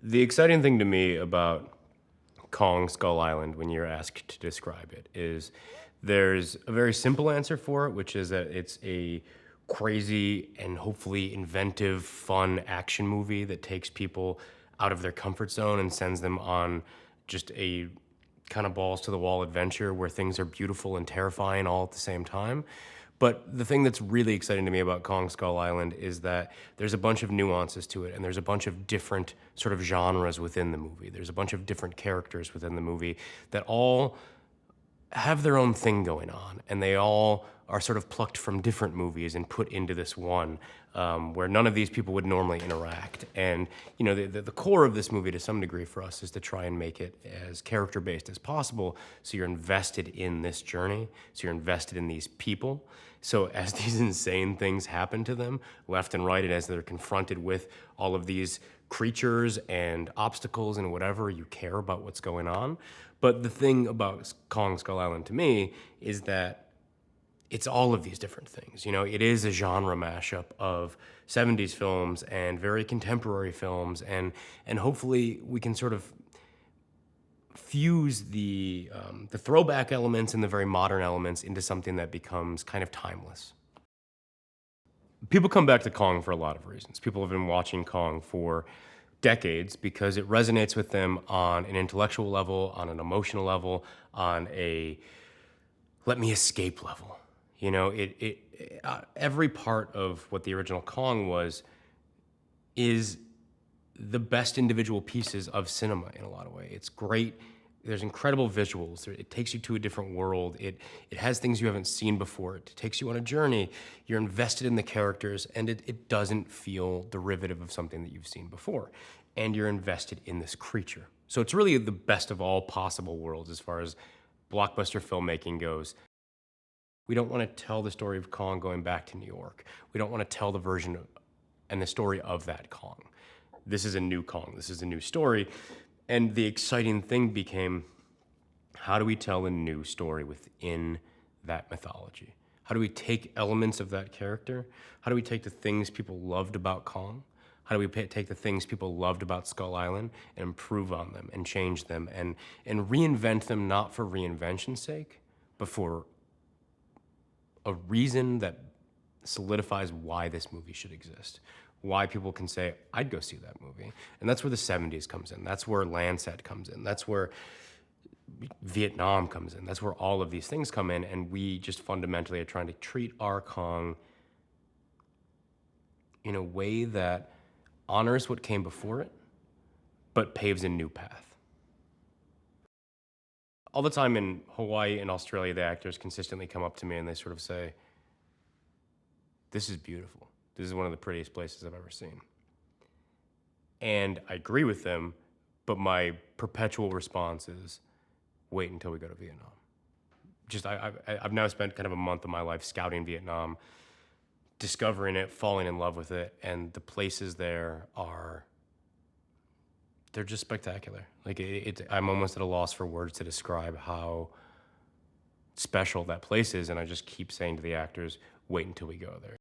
The exciting thing to me about Kong Skull Island, when you're asked to describe it, is there's a very simple answer for it, which is that it's a crazy and hopefully inventive, fun action movie that takes people out of their comfort zone and sends them on just a kind of balls to the wall adventure where things are beautiful and terrifying all at the same time. But the thing that's really exciting to me about Kong Skull Island is that there's a bunch of nuances to it, and there's a bunch of different sort of genres within the movie. There's a bunch of different characters within the movie that all have their own thing going on, and they all are sort of plucked from different movies and put into this one, where none of these people would normally interact. And you know, the core of this movie, to some degree, for us, is to try and make it as character based as possible, so you're invested in this journey, so you're invested in these people. So as these insane things happen to them left and right, and as they're confronted with all of these creatures and obstacles and whatever, you care about what's going on. But the thing about Kong Skull Island to me is that it's all of these different things. You know, it is a genre mashup of 70s films and very contemporary films, and hopefully we can sort of fuse the throwback elements and the very modern elements into something that becomes kind of timeless. People come back to Kong for a lot of reasons. People have been watching Kong for decades because it resonates with them on an intellectual level, on an emotional level, on a let me escape level. You know, every part of what the original Kong was is the best individual pieces of cinema in a lot of ways. It's great. There's incredible visuals. It takes you to a different world. It has things you haven't seen before. It takes you on a journey. You're invested in the characters, and it doesn't feel derivative of something that you've seen before. And you're invested in this creature. So it's really the best of all possible worlds as far as blockbuster filmmaking goes. We don't want to tell the story of Kong going back to New York. We don't want to tell the version and the story of that Kong. This is a new Kong. This is a new story. And the exciting thing became, how do we tell a new story within that mythology? How do we take elements of that character? How do we take the things people loved about Kong? How do we take the things people loved about Skull Island and improve on them and change them and reinvent them, not for reinvention's sake, but for a reason that solidifies why this movie should exist, why people can say, I'd go see that movie. And that's where the 70s comes in. That's where Lancet comes in. That's where Vietnam comes in. That's where all of these things come in. And we just fundamentally are trying to treat our Kong in a way that honors what came before it, but paves a new path. All the time in Hawaii and Australia, the actors consistently come up to me and they sort of say, this is beautiful. This is one of the prettiest places I've ever seen. And I agree with them, but my perpetual response is, wait until we go to Vietnam. I've now spent kind of a month of my life scouting Vietnam, discovering it, falling in love with it, and the places there they're just spectacular. Like I'm almost at a loss for words to describe how special that place is, and I just keep saying to the actors, wait until we go there.